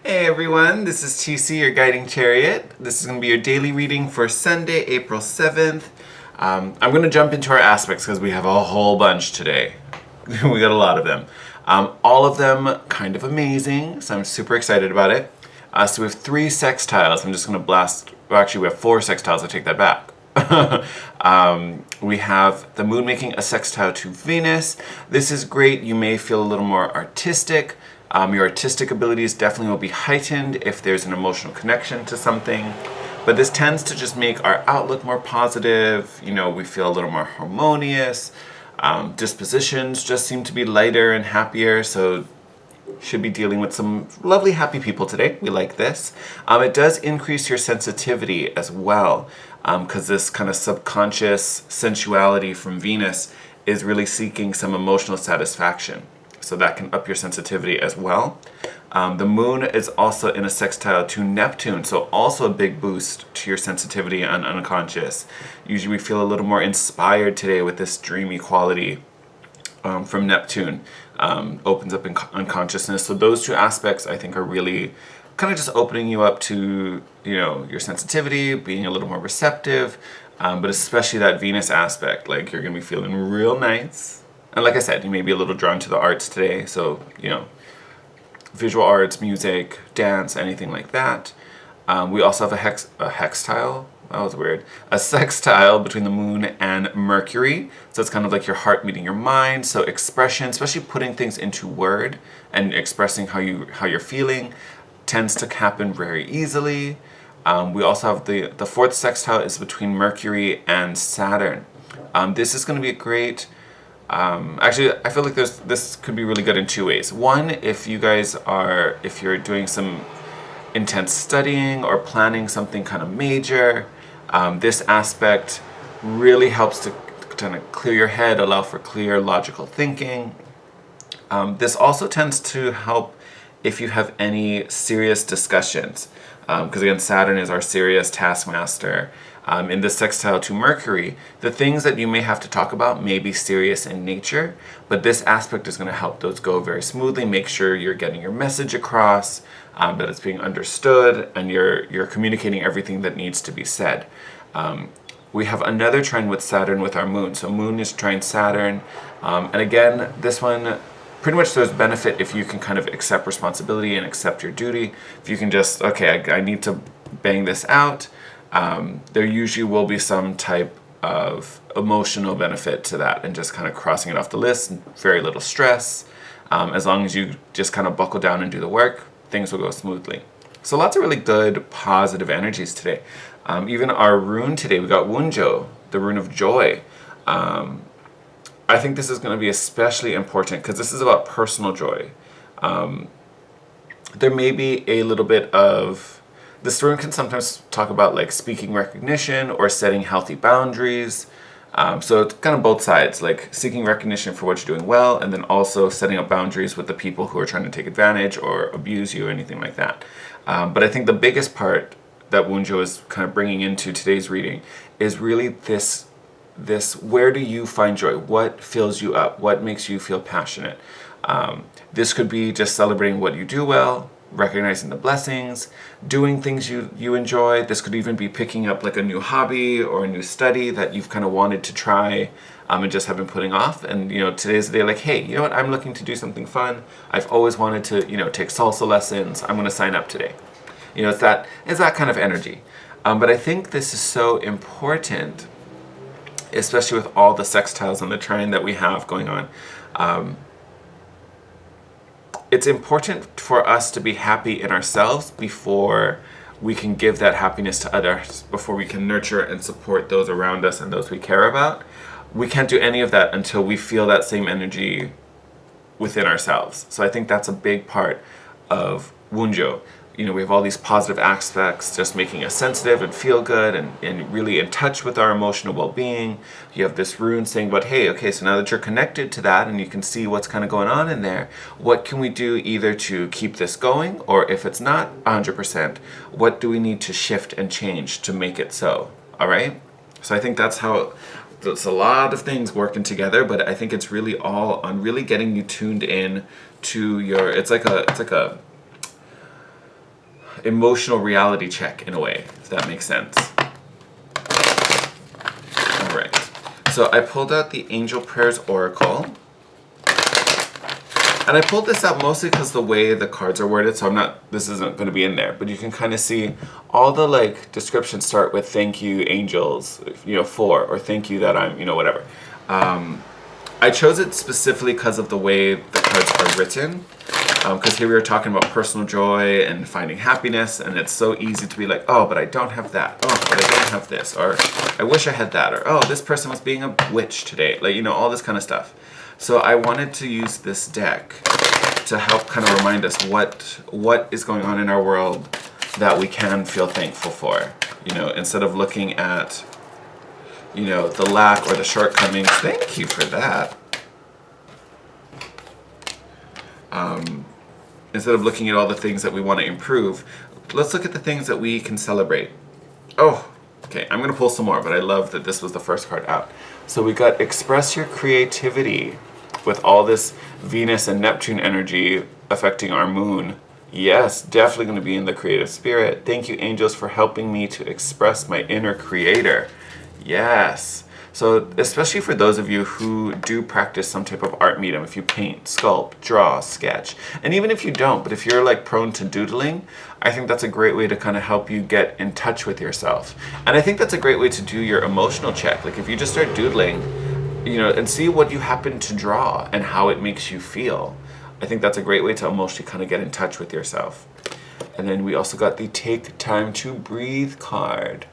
Hey everyone, this is TC, your guiding chariot. This is going to be your daily reading for Sunday, April 7th. I'm going to jump into our aspects because we have a whole bunch today. We got a lot of them. All of them kind of amazing, so I'm super excited about it. So we have 3 sextiles. I'm just going to blast, well actually we have 4 sextiles, I take that back. We have the moon making a sextile to Venus. This is great. You may feel a little more artistic. Your artistic abilities definitely will be heightened if there's an emotional connection to something. But this tends to just make our outlook more positive. You know, we feel a little more harmonious. Dispositions just seem to be lighter and happier. So should be dealing with some lovely happy people today. We like this. It does increase your sensitivity as well, because this kind of subconscious sensuality from Venus is really seeking some emotional satisfaction. So that can up your sensitivity as well. The moon is also in a sextile to Neptune, so also a big boost to your sensitivity and unconscious. Usually we feel a little more inspired today with this dreamy quality from Neptune. Opens up in unconsciousness. So those 2 aspects I think are really kind of just opening you up to, you know, your sensitivity, being a little more receptive, but especially that Venus aspect, like you're going to be feeling real nice. And like I said, you may be a little drawn to the arts today, so, you know, visual arts, music, dance, anything like that. We also have a hextile. That was weird. A sextile between the moon and Mercury. So it's kind of like your heart meeting your mind. So expression, especially putting things into word and expressing how you're feeling, tends to happen very easily. We also have the 4th sextile is between Mercury and Saturn. This is going to be a great. Actually, I feel like this could be really good in 2 ways. One, if you're doing some intense studying or planning something kind of major, this aspect really helps to kind of clear your head, allow for clear, logical thinking. This also tends to help if you have any serious discussions, because again, Saturn is our serious taskmaster. In the sextile to Mercury, the things that you may have to talk about may be serious in nature, but this aspect is going to help those go very smoothly. Make sure you're getting your message across, that it's being understood, and you're communicating everything that needs to be said. We have another trine with Saturn with our moon. So moon is trine Saturn, and again, this one pretty much there's benefit if you can kind of accept responsibility and accept your duty. If you can just, okay, I need to bang this out. There usually will be some type of emotional benefit to that and just kind of crossing it off the list, very little stress. As long as you just kind of buckle down and do the work, things will go smoothly. So lots of really good positive energies today. Even our rune today, we got Wunjo, the rune of joy. I think this is going to be especially important because this is about personal joy. There may be a little bit of this rune can sometimes talk about like speaking recognition or setting healthy boundaries. So it's kind of both sides, like seeking recognition for what you're doing well, and then also setting up boundaries with the people who are trying to take advantage or abuse you or anything like that. But I think the biggest part that Wunjo is kind of bringing into today's reading is really this where do you find joy? What fills you up? What makes you feel passionate? This could be just celebrating what you do well, recognizing the blessings, doing things you enjoy. This could even be picking up like a new hobby or a new study that you've kind of wanted to try and just have been putting off. And you know, today's the day, like, hey, you know what, I'm looking to do something fun. I've always wanted to, you know, take salsa lessons. I'm going to sign up today. You know, it's that kind of energy. But I think this is so important, especially with all the sextiles and the trine that we have going on. It's important for us to be happy in ourselves before we can give that happiness to others, before we can nurture and support those around us and those we care about. We can't do any of that until we feel that same energy within ourselves. So I think that's a big part of Wunjo. You know, we have all these positive aspects, just making us sensitive and feel good and really in touch with our emotional well-being. You have this rune saying, but hey, okay, so now that you're connected to that and you can see what's kind of going on in there, what can we do either to keep this going, or if it's not 100%, what do we need to shift and change to make it so, all right? So I think that's how, it's a lot of things working together, but I think it's really all on really getting you tuned in to your, it's like a emotional reality check in a way, if that makes sense. All right. So I pulled out the Angel Prayers Oracle. And I pulled this out mostly because the way the cards are worded, so this isn't going to be in there, but you can kind of see all the like descriptions start with thank you angels, for, or thank you that I'm, whatever. I chose it specifically because of the way the cards are written, because here we were talking about personal joy and finding happiness, and it's so easy to be like, oh, but I don't have that, oh, but I don't have this, or I wish I had that, or oh, this person was being a witch today, like, all this kind of stuff. So I wanted to use this deck to help kind of remind us what is going on in our world that we can feel thankful for, instead of looking at, the lack or the shortcomings. Thank you for that. Instead of looking at all the things that we want to improve, let's look at the things that we can celebrate. Oh, okay, I'm going to pull some more, but I love that this was the first card out. So we got express your creativity with all this Venus and Neptune energy affecting our moon. Yes, definitely going to be in the creative spirit. Thank you, angels, for helping me to express my inner creator. Yes. So especially for those of you who do practice some type of art medium, if you paint, sculpt, draw, sketch, and even if you don't, but if you're like prone to doodling, I think that's a great way to kind of help you get in touch with yourself. And I think that's a great way to do your emotional check. Like if you just start doodling, and see what you happen to draw and how it makes you feel. I think that's a great way to emotionally kind of get in touch with yourself. And then we also got the Take Time to Breathe card.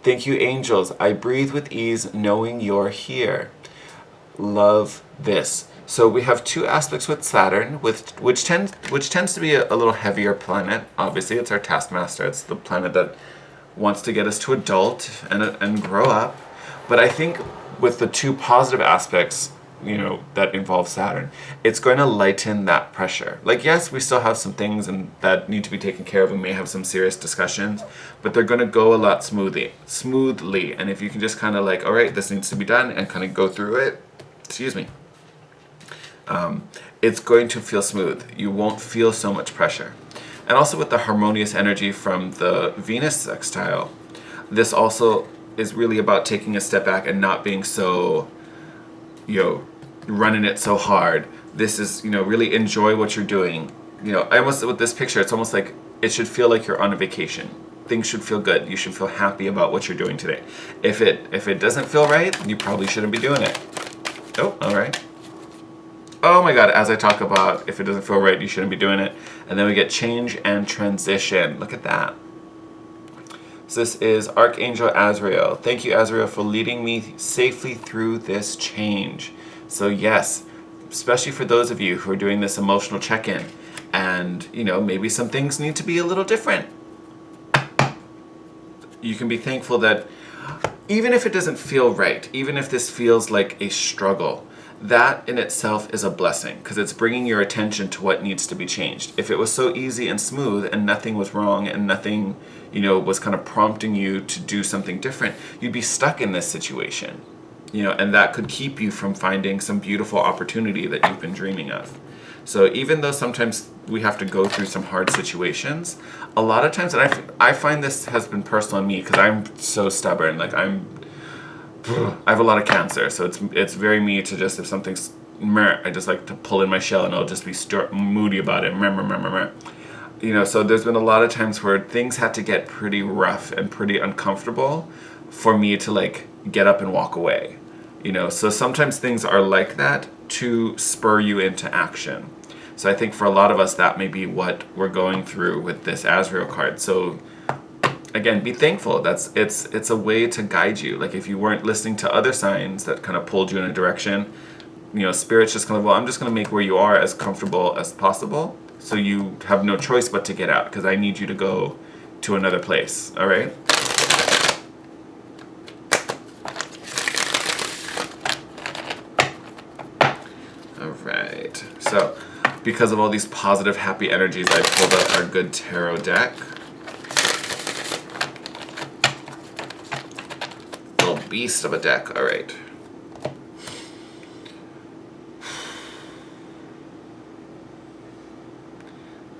Thank you, angels. I breathe with ease knowing you're here. Love this. So we have two aspects with Saturn, which tends to be a little heavier planet. Obviously, it's our taskmaster. It's the planet that wants to get us to adult and grow up. But I think with the two positive aspects, that involve Saturn, it's going to lighten that pressure. Like, yes, we still have some things that need to be taken care of. We may have some serious discussions, but they're going to go a lot smoothly. And if you can just kind of like, all right, this needs to be done, and kind of go through it, it's going to feel smooth. You won't feel so much pressure. And also with the harmonious energy from the Venus sextile, this also is really about taking a step back and not being so, running it so hard. This is, really enjoy what you're doing. I almost, with this picture, it's almost like it should feel like you're on a vacation. Things should feel good. You should feel happy about what you're doing today. If it doesn't feel right, you probably shouldn't be doing it. Oh, all right. Oh my God, as I talk about if it doesn't feel right, you shouldn't be doing it. And then we get change and transition. Look at that. So this is Archangel Azrael. Thank you, Azrael, for leading me safely through this change. So yes, especially for those of you who are doing this emotional check-in and, maybe some things need to be a little different. You can be thankful that even if it doesn't feel right, even if this feels like a struggle, that in itself is a blessing because it's bringing your attention to what needs to be changed. If it was so easy and smooth and nothing was wrong and nothing, was kind of prompting you to do something different, you'd be stuck in this situation, and that could keep you from finding some beautiful opportunity that you've been dreaming of. So even though sometimes we have to go through some hard situations, a lot of times, and I find this has been personal in me because I'm so stubborn, like I have a lot of Cancer, so it's very me to just, if something's I just like to pull in my shell and I'll just be moody about it. So there's been a lot of times where things had to get pretty rough and pretty uncomfortable for me to like get up and walk away. So sometimes things are like that to spur you into action. So I think for a lot of us that may be what we're going through with this Azrael card. So again, be thankful. It's a way to guide you. Like if you weren't listening to other signs that kind of pulled you in a direction, Spirit's just kind of, I'm just going to make where you are as comfortable as possible, so you have no choice but to get out because I need you to go to another place. All right. All right. So, because of all these positive, happy energies, I pulled out our Good Tarot deck. Beast of a deck. All right.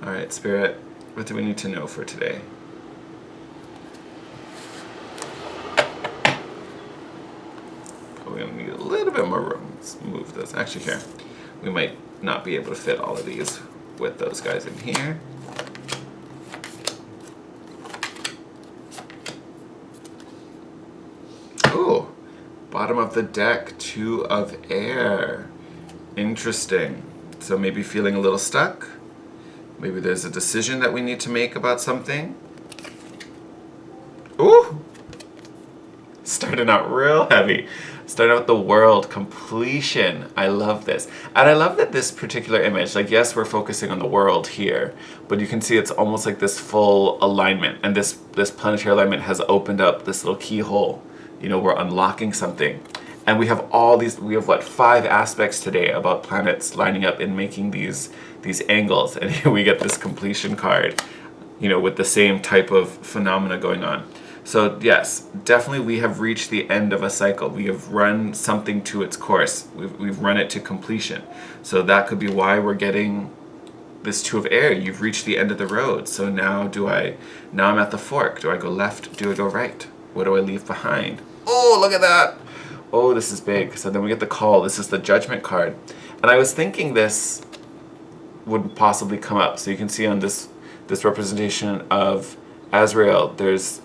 All right, Spirit. What do we need to know for today? We're going to need a little bit more room. Let's move this. Actually, here, we might not be able to fit all of these with those guys in here. Ooh, bottom of the deck, 2 of air. Interesting. So maybe feeling a little stuck. Maybe there's a decision that we need to make about something. Ooh! Starting out real heavy. Starting out with the world, completion. I love this. And I love that this particular image, like yes, we're focusing on the world here, but you can see it's almost like this full alignment. And this planetary alignment has opened up this little keyhole. You know, we're unlocking something. And we have all these, we have what, 5 aspects today about planets lining up and making these angles. And here we get this completion card, you know, with the same type of phenomena going on. So yes, definitely we have reached the end of a cycle. We have run something to its course. We've run it to completion. So that could be why we're getting this 2 of air. You've reached the end of the road. So now now I'm at the fork. Do I go left? Do I go right? What do I leave behind? Oh, look at that. Oh, this is big. So then we get the call. This is the judgment card. And I was thinking this would possibly come up. So you can see on this representation of Azrael, there's,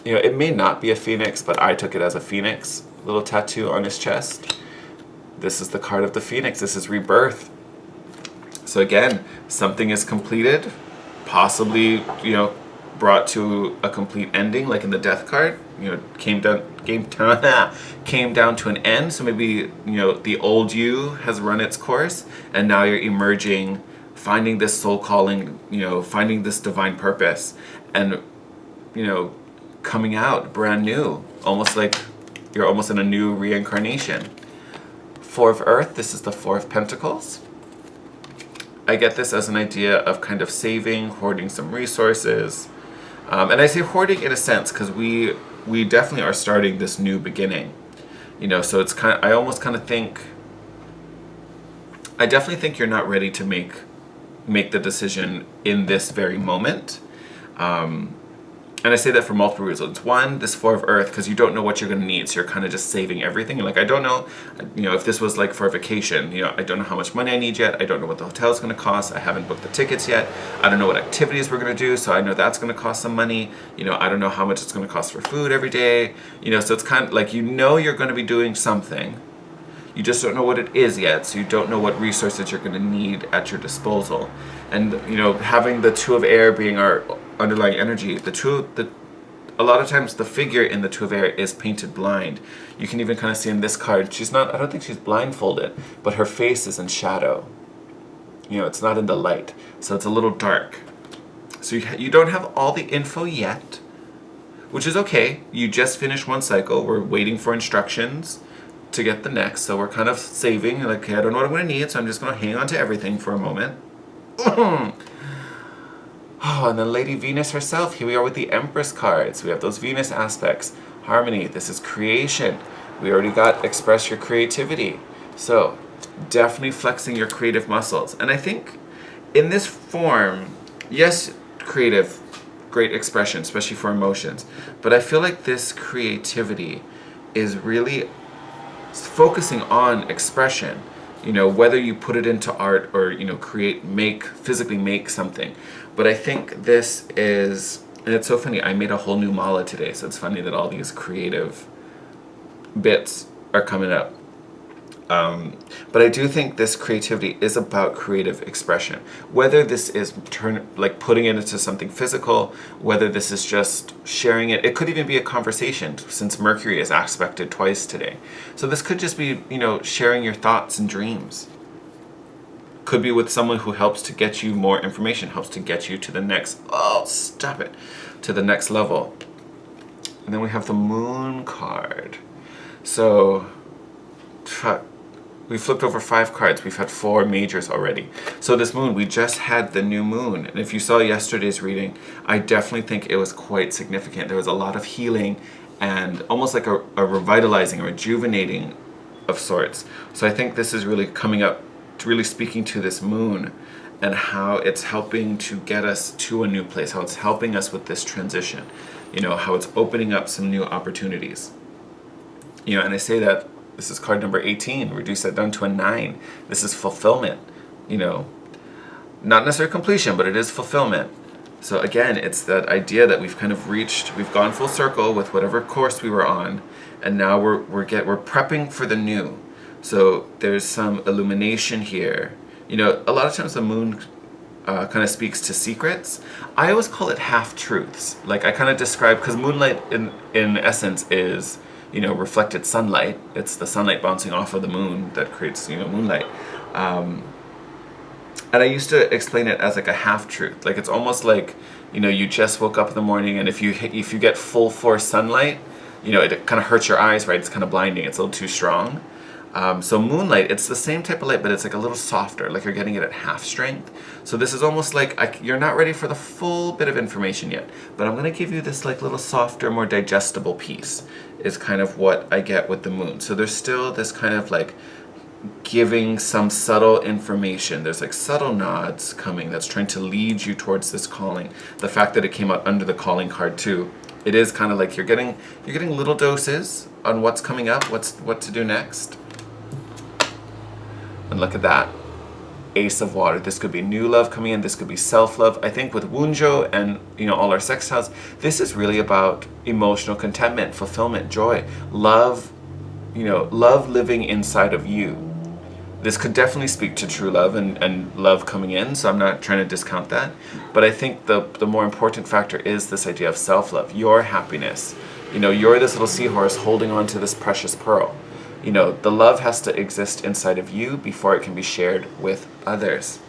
you know, it may not be a phoenix, but I took it as a phoenix, little tattoo on his chest. This is the card of the phoenix. This is rebirth. So again, something is completed, possibly, you know, brought to a complete ending, like in the death card, you know, came down to an end. So maybe, you know, the old you has run its course, and now you're emerging, finding this soul calling, you know, finding this divine purpose, and, you know, coming out brand new, almost like you're almost in a new reincarnation. 4 of Earth, this is the 4 of Pentacles. I get this as an idea of kind of saving, hoarding some resources. And I say hoarding in a sense because we definitely are starting this new beginning. You know, so it's kind of, I almost kind of think, I definitely think you're not ready to make the decision in this very moment. And I say that for multiple reasons. One, this 4 of Earth, because you don't know what you're going to need, so you're kind of just saving everything. You're like, I don't know, you know, if this was like for a vacation, you know, I don't know how much money I need yet. I don't know what the hotel is going to cost. I haven't booked the tickets yet. I don't know what activities we're going to do, so I know that's going to cost some money. You know, I don't know how much it's going to cost for food every day. You know, so it's kind of like, you know, you're going to be doing something. You just don't know what it is yet, so you don't know what resources you're going to need at your disposal. And, you know, having the 2 of air being our underlying energy, a lot of times the figure in the 2 of air is painted blind. You can even kind of see in this card, she's not, I don't think she's blindfolded, but her face is in shadow. You know, it's not in the light, so it's a little dark. So you don't have all the info yet, which is okay. You just finished one cycle. We're waiting for instructions to get the next, so we're kind of saving, like, okay, I don't know what I'm going to need, so I'm just going to hang on to everything for a moment. Oh, and then Lady Venus herself. Here we are with the Empress cards. We have those Venus aspects. Harmony. This is creation. We already got express your creativity. So definitely flexing your creative muscles. And I think in this form, yes, creative, great expression, especially for emotions. But I feel like this creativity is really focusing on expression. You know, whether you put it into art or, you know, physically make something. But I think this is, and it's so funny, I made a whole new mala today, so it's funny that all these creative bits are coming up. But I do think this creativity is about creative expression. Whether this is putting it into something physical, whether this is just sharing it. It could even be a conversation, since Mercury is aspected twice today. So this could just be, you know, sharing your thoughts and dreams. Could be with someone who helps to get you more information, helps to get you to the next, to the next level. And then we have the Moon card. So, we flipped over 5 cards. We've had 4 majors already. So this moon, we just had the new moon. And if you saw yesterday's reading, I definitely think it was quite significant. There was a lot of healing and almost like a revitalizing, a rejuvenating of sorts. So I think this is really coming up, really speaking to this moon and how it's helping to get us to a new place, how it's helping us with this transition, how it's opening up some new opportunities. And I say that this is card number 18, reduce that down to a 9. This is fulfillment, not necessarily completion, but it is fulfillment. So again, it's that idea that we've kind of we've gone full circle with whatever course we were on, and now we're prepping for the new. So there's some illumination here. A lot of times the moon kind of speaks to secrets. I always call it half-truths. Like I kind of describe, because moonlight in essence is, reflected sunlight. It's the sunlight bouncing off of the moon that creates, moonlight. And I used to explain it as like a half-truth. Like it's almost like, you just woke up in the morning, and if you get full force sunlight, it kind of hurts your eyes, right? It's kind of blinding. It's a little too strong. So moonlight, it's the same type of light, but it's like a little softer, like you're getting it at half strength. So this is almost like you're not ready for the full bit of information yet, but I'm going to give you this like little softer, more digestible piece is kind of what I get with the moon. So there's still this kind of like giving some subtle information. There's like subtle nods coming that's trying to lead you towards this calling. The fact that it came out under the calling card too, it is kind of like you're getting little doses on what's coming up, what to do next. And look at that, Ace of Water. This could be new love coming in. This could be self-love. I think with Wunjo and all our sextiles, this is really about emotional contentment, fulfillment, joy, love. Love living inside of you. This could definitely speak to true love and love coming in. So I'm not trying to discount that, but I think the more important factor is this idea of self-love, your happiness. You're this little seahorse holding on to this precious pearl. The love has to exist inside of you before it can be shared with others.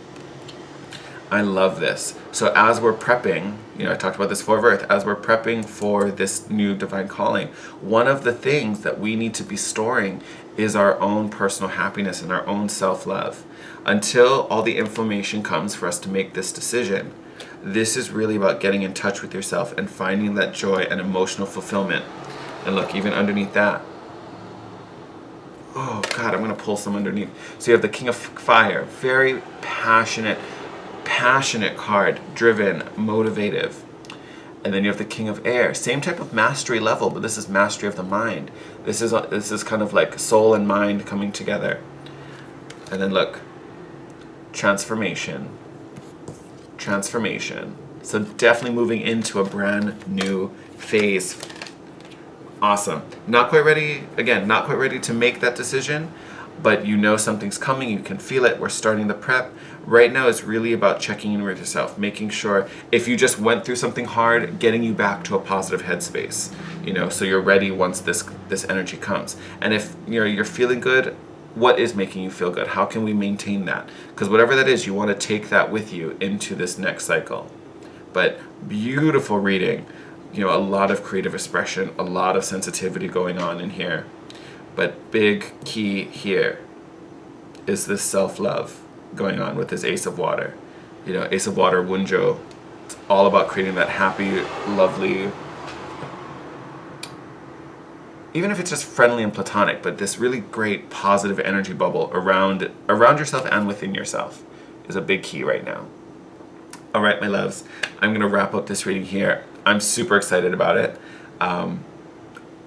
I love this. So as we're prepping, I talked about this Four of Earth, as we're prepping for this new divine calling, one of the things that we need to be storing is our own personal happiness and our own self-love. Until all the information comes for us to make this decision, this is really about getting in touch with yourself and finding that joy and emotional fulfillment. And look, even underneath that, oh God, I'm going to pull some underneath. So you have the King of Fire, very passionate card, driven, motivative. And then you have the King of Air, same type of mastery level, but this is mastery of the mind. This is kind of like soul and mind coming together. And then look, transformation. So definitely moving into a brand new phase. Awesome. Not quite ready to make that decision, but something's coming, you can feel it. We're starting the prep. Right now it's really about checking in with yourself, making sure if you just went through something hard, getting you back to a positive headspace, so you're ready once this energy comes. And if you're feeling good, what is making you feel good? How can we maintain that? Because whatever that is, you want to take that with you into this next cycle. But beautiful reading, a lot of creative expression, a lot of sensitivity going on in here. But big key here is this self-love going on with this Ace of Water. Ace of Water, Wunjo, it's all about creating that happy, lovely, even if it's just friendly and platonic, but this really great positive energy bubble around yourself and within yourself is a big key right now. All right, my loves, I'm going to wrap up this reading here. I'm super excited about it.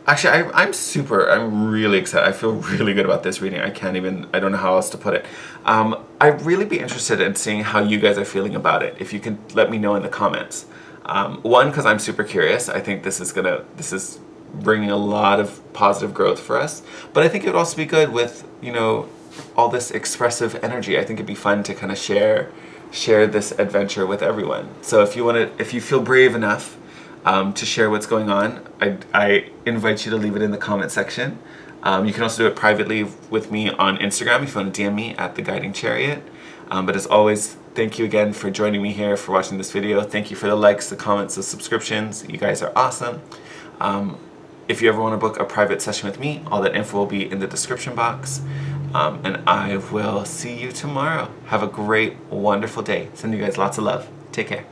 Actually, I'm really excited. I feel really good about this reading. I don't know how else to put it. I'd really be interested in seeing how you guys are feeling about it. If you can let me know in the comments. One, because I'm super curious. I think this is bringing a lot of positive growth for us. But I think it would also be good with, all this expressive energy. I think it'd be fun to kind of share this adventure with everyone. So if you feel brave enough to share what's going on, I invite you to leave it in the comment section. You can also do it privately with me on Instagram if you want to DM me at The Guiding Chariot. But as always, thank you again for joining me here, for watching this video. Thank you for the likes, the comments, the subscriptions. You guys are awesome. If you ever want to book a private session with me, all that info will be in the description box. And I will see you tomorrow. Have a great, wonderful day. Send you guys lots of love. Take care.